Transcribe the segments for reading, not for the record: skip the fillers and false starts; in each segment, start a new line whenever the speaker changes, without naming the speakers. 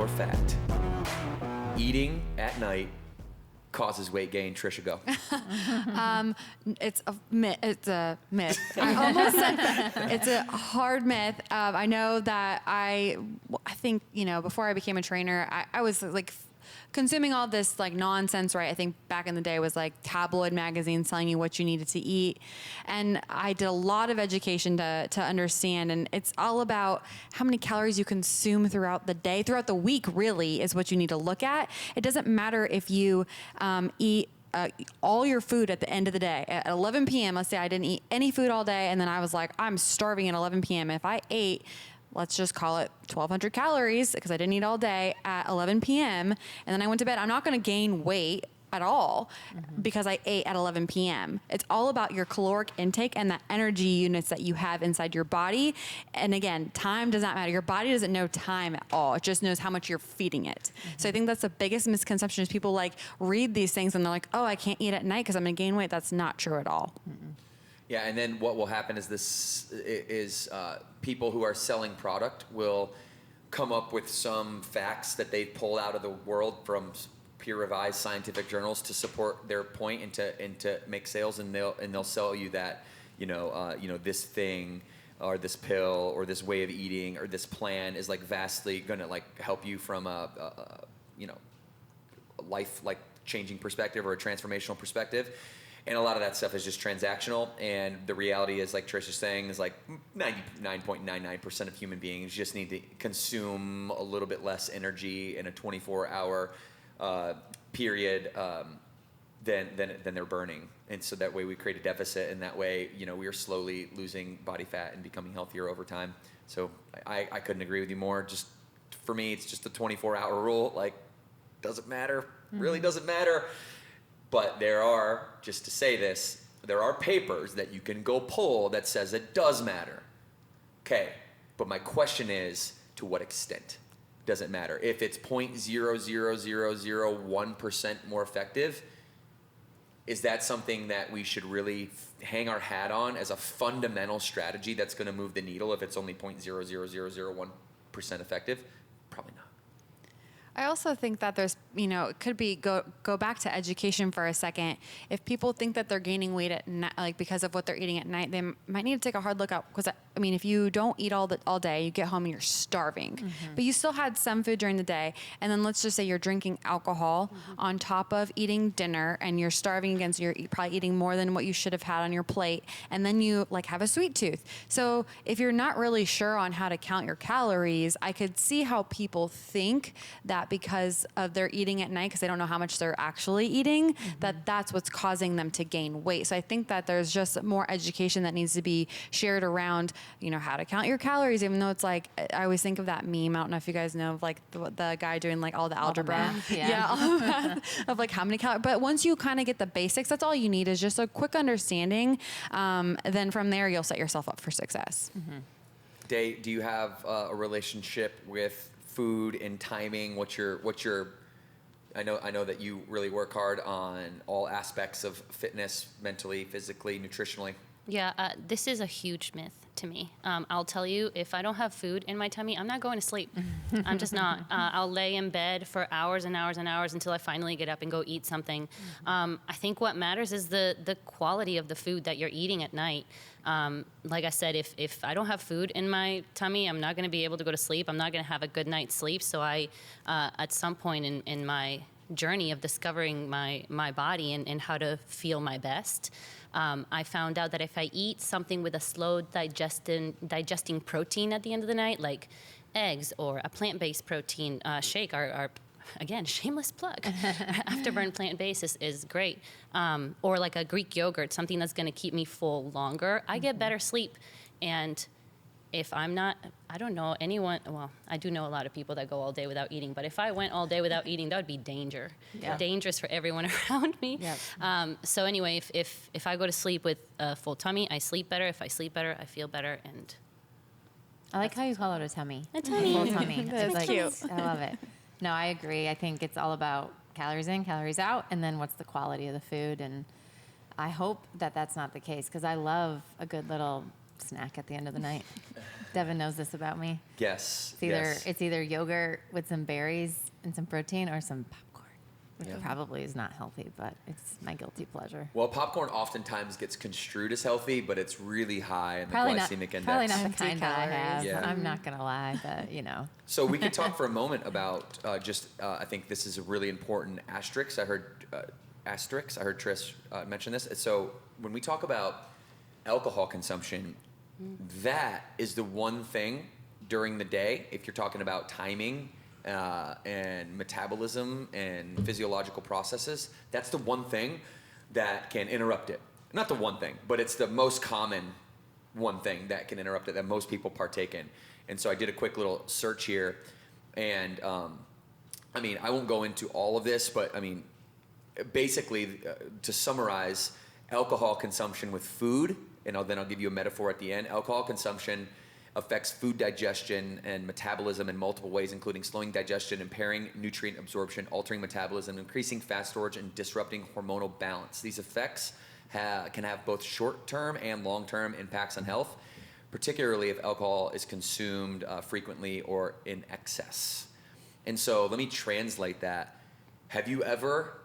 or fact? Eating at night causes weight gain. Trisha, go.
It's a myth. I almost said it's a hard myth. I know that I think, before I became a trainer, I was like consuming all this like nonsense, right? I think back in the day was like tabloid magazines telling you what you needed to eat. And I did a lot of education to understand. And it's all about how many calories you consume throughout the day, throughout the week, really is what you need to look at. It doesn't matter if you eat all your food at the end of the day. At 11 p.m., let's say I didn't eat any food all day, and then I was like, I'm starving at 11 p.m. If I ate, let's just call it 1,200 calories because I didn't eat all day at 11 p.m., and then I went to bed, I'm not going to gain weight at all because I ate at 11 p.m. It's all about your caloric intake and the energy units that you have inside your body. And again, time does not matter. Your body doesn't know time at all. It just knows how much you're feeding it. So I think that's the biggest misconception is people like read these things and they're like, oh, I can't eat at night because I'm going to gain weight. That's not true at all.
Yeah, and then what will happen is people who are selling product will come up with some facts that they pull out of the world from peer-revised scientific journals to support their point and to make sales, and they'll sell you that this thing or this pill or this way of eating or this plan is like vastly going to like help you from a life like changing perspective or a transformational perspective. And a lot of that stuff is just transactional, and the reality is, like Trish is saying, is like 99.99% of human beings just need to consume a little bit less energy in a 24-hour period than they're burning. And so that way we create a deficit, and that way, we are slowly losing body fat and becoming healthier over time. So I couldn't agree with you more. Just for me, it's just a 24-hour rule. Like, doesn't matter, really doesn't matter. But there are papers that you can go pull that says it does matter. Okay, but my question is, to what extent does it matter? If it's 0.00001% more effective, is that something that we should really hang our hat on as a fundamental strategy that's going to move the needle if it's only 0.00001% effective? Probably not.
I also think that there's, it could be go back to education for a second. If people think that they're gaining weight at night, like because of what they're eating at night, they might need to take a hard look at, because if you don't eat all day, you get home and you're starving, but you still had some food during the day, and then let's just say you're drinking alcohol on top of eating dinner, and you're starving again, so you're probably eating more than what you should have had on your plate, and then you like have a sweet tooth. So if you're not really sure on how to count your calories, I could see how people think that because of their eating at night, because they don't know how much they're actually eating, that's what's causing them to gain weight. So I think that there's just more education that needs to be shared around, how to count your calories, even though it's like, I always think of that meme. I don't know if you guys know of like the guy doing like all the algebra. All the math of like how many calories. But once you kind of get the basics, that's all you need is just a quick understanding. Then from there, you'll set yourself up for success.
Day, do you have a relationship with food and timing? What's your I know that you really work hard on all aspects of fitness, mentally, physically, nutritionally.
Yeah, this is a huge myth to me. I'll tell you, if I don't have food in my tummy, I'm not going to sleep. I'm just not. I'll lay in bed for hours and hours and hours until I finally get up and go eat something. I think what matters is the quality of the food that you're eating at night. Like I said, if I don't have food in my tummy, I'm not going to be able to go to sleep. I'm not going to have a good night's sleep. So I, at some point in my journey of discovering my body and how to feel my best, I found out that if I eat something with a slow digesting protein at the end of the night, like eggs or a plant-based protein shake, are again, shameless plug. Afterburn plant-based is great. Or like a Greek yogurt, something that's going to keep me full longer. I get better sleep. And if I'm not, I don't know anyone, well, I do know a lot of people that go all day without eating, but if I went all day without eating, that would be dangerous for everyone around me. So anyway, if I go to sleep with a full tummy, I sleep better. If I sleep better, I feel better. And
I like how you call it a tummy.
A tummy.
Full tummy.
That's
like,
cute.
I love it. No, I agree. I think it's all about calories in, calories out, and then what's the quality of the food. And I hope that that's not the case, because I love a good little snack at the end of the night. Devin knows this about me.
Yes.
It's either yogurt with some berries and some protein or some popcorn, which probably is not healthy, but it's my guilty pleasure.
Well, popcorn oftentimes gets construed as healthy, but it's really high in the
Probably
glycemic index.
Probably not the
Empty
kind that I have.
calories.
Yeah.
I'm not going to lie, but
So we could talk for a moment about I think this is a really important asterisk. I heard Trish mention this. So when we talk about alcohol consumption, that is the one thing during the day, if you're talking about timing and metabolism and physiological processes, that's the one thing that can interrupt it. Not the one thing, but it's the most common one thing that can interrupt it that most people partake in. And so I did a quick little search here, and I won't go into all of this, but basically, to summarize, alcohol consumption with food, and then I'll give you a metaphor at the end. Alcohol consumption affects food digestion and metabolism in multiple ways, including slowing digestion, impairing nutrient absorption, altering metabolism, increasing fat storage, and disrupting hormonal balance. These effects can have both short-term and long-term impacts on health, particularly if alcohol is consumed frequently or in excess. And so let me translate that. Have you ever,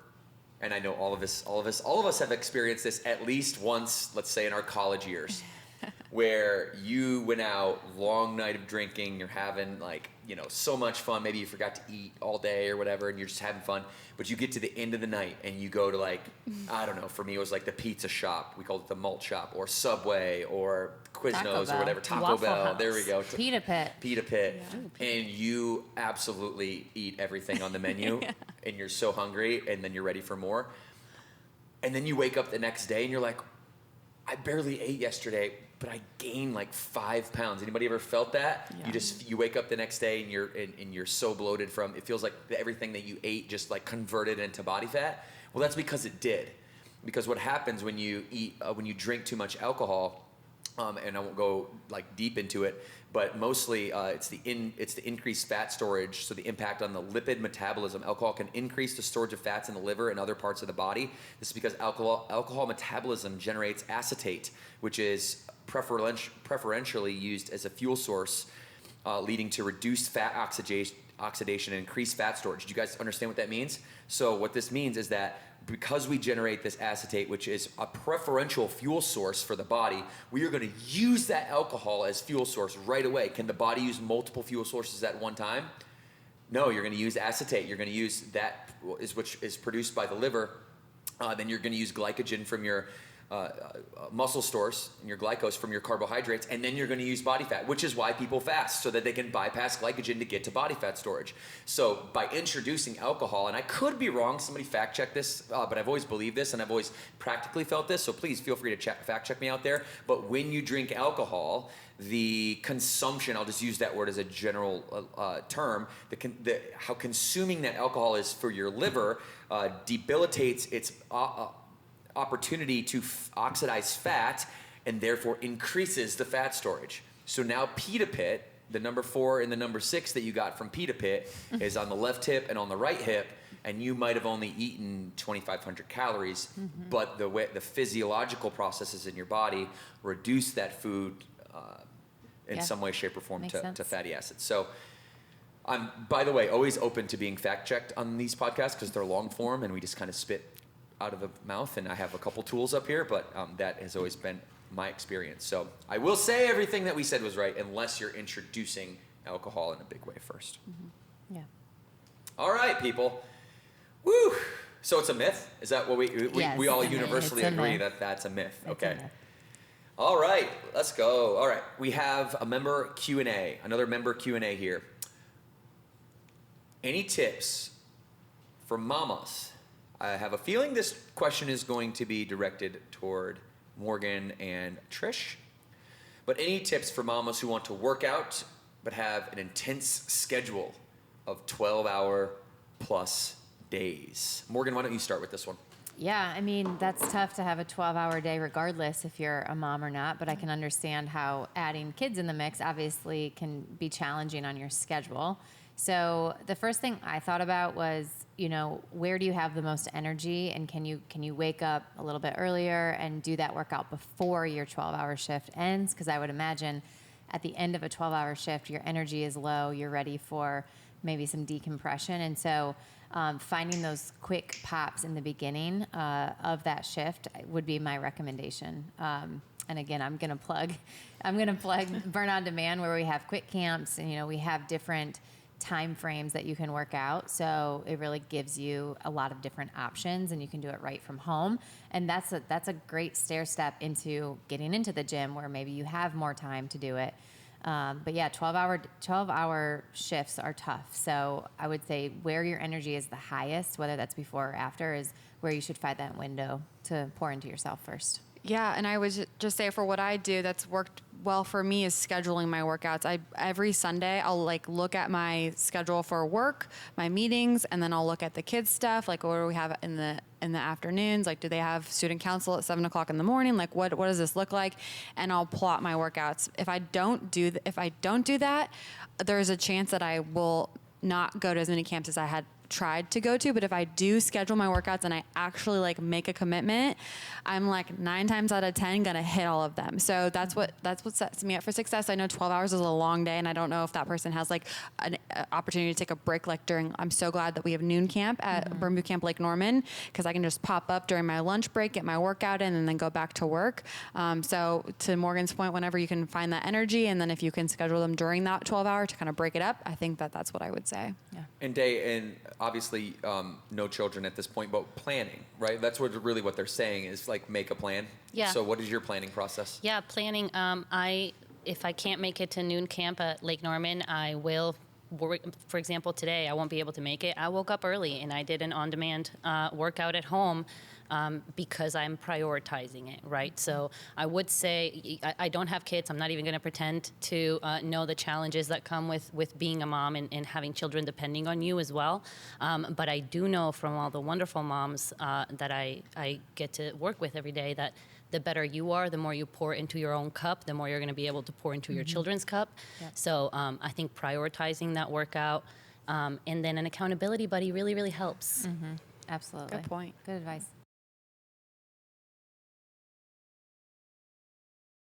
and I know all of us have experienced this at least once, let's say in our college years, where you went out, long night of drinking, you're having so much fun, maybe you forgot to eat all day or whatever, and you're just having fun, but you get to the end of the night and you go to I don't know, for me it was the pizza shop, we called it the malt shop, or Subway, or Quiznos, or whatever, Taco
Waffle
Bell,
House.
there we go.
Pita Pit.
Yeah. And you absolutely eat everything on the menu, and you're so hungry, and then you're ready for more. And then you wake up the next day and you're like, I barely ate yesterday, but I gained 5 pounds. Anybody ever felt that?
Yeah.
You wake up the next day and you're so bloated from, it feels like everything that you ate just converted into body fat. Well, that's because it did. Because what happens when you drink too much alcohol, and I won't go deep into it, but mostly it's the increased fat storage, so the impact on the lipid metabolism. Alcohol can increase the storage of fats in the liver and other parts of the body. This is because alcohol metabolism generates acetate, which is preferentially used as a fuel source, leading to reduced fat oxidation and increased fat storage. Do you guys understand what that means? So what this means is that because we generate this acetate, which is a preferential fuel source for the body, we are going to use that alcohol as fuel source right away. Can the body use multiple fuel sources at one time? No, you're going to use acetate. You're going to use that, which is produced by the liver. Then you're going to use glycogen from your muscle stores and your glycose from your carbohydrates, and then you're going to use body fat, which is why people fast, so that they can bypass glycogen to get to body fat storage. So by introducing alcohol, and I could be wrong, somebody fact check this, but I've always believed this and I've always practically felt this, so please feel free to fact check me out there. But when you drink alcohol, the consumption, I'll just use that word as a general term, how consuming that alcohol is for your liver debilitates its opportunity to oxidize fat, and therefore increases the fat storage. So now Pita Pit, the number 4 and the number 6 that you got from Pita Pit, is on the left hip and on the right hip, and you might have only eaten 2,500 calories, but the physiological processes in your body reduce that food in some way, shape, or form to fatty acids. So I'm, by the way, always open to being fact checked on these podcasts because they're long form and we just kind of spit out of the mouth, and I have a couple tools up here, but that has always been my experience. So I will say everything that we said was right unless you're introducing alcohol in a big way first.
Mm-hmm. Yeah.
All right, people. Woo! So it's a myth? Is that what
Yes,
we all
it's a myth.
universally
It's a
agree
myth.
that that's a myth?
It's
Okay.
a myth.
All right, let's go. All right, we have a member Q&A, another member Q&A here. Any tips for mamas? I have a feeling this question is going to be directed toward Morgan and Trish. But any tips for mamas who want to work out but have an intense schedule of 12-hour plus days? Morgan, why don't you start with this one?
Yeah, I mean, that's tough to have a 12-hour day regardless if you're a mom or not, but I can understand how adding kids in the mix obviously can be challenging on your schedule. So the first thing I thought about was, where do you have the most energy, and can you wake up a little bit earlier and do that workout before your 12-hour shift ends? Because I would imagine at the end of a 12-hour shift, your energy is low. You're ready for maybe some decompression, and so finding those quick pops in the beginning of that shift would be my recommendation. And again, I'm gonna plug Burn on Demand, where we have quick camps, and we have different time frames that you can work out. So it really gives you a lot of different options, and you can do it right from home. And that's a great stair step into getting into the gym, where maybe you have more time to do it. But yeah, 12-hour shifts are tough. So I would say where your energy is the highest, whether that's before or after, is where you should find that window to pour into yourself first.
Yeah, and I would just say for what I do, that's worked well for me is scheduling my workouts. Every Sunday I'll look at my schedule for work, my meetings, and then I'll look at the kids stuff. What do we have in the afternoons? Do they have student council at 7:00 in the morning? What does this look like? And I'll plot my workouts. If I don't do that, there's a chance that I will not go to as many camps as I had tried to go to. But if I do schedule my workouts and I actually make a commitment, I'm 9 times out of 10 gonna hit all of them. So that's what sets me up for success. I know 12 hours is a long day, and I don't know if that person has an opportunity to take a break during. I'm so glad that we have noon camp at Burn Boot Camp Lake Norman, because I can just pop up during my lunch break, get my workout in, and then go back to work. So to Morgan's point, whenever you can find that energy, and then if you can schedule them during that 12 hour to kind of break it up, I think that's what I would say.
Yeah.
And obviously no children at this point, but planning, right? That's what they're saying is make a plan.
Yeah.
So what is your planning process?
Yeah, planning. If I can't make it to noon camp at Lake Norman, I will. For example, today I won't be able to make it. I woke up early and I did an on-demand workout at home because I'm prioritizing it, right? So I would say I don't have kids. I'm not even going to pretend to know the challenges that come with being a mom and having children depending on you as well. But I do know from all the wonderful moms that I get to work with every day that the better you are, the more you pour into your own cup, the more you're going to be able to pour into your children's cup.
Yep.
So I think prioritizing that workout and then an accountability buddy really, really helps.
Absolutely.
Good point.
Good advice.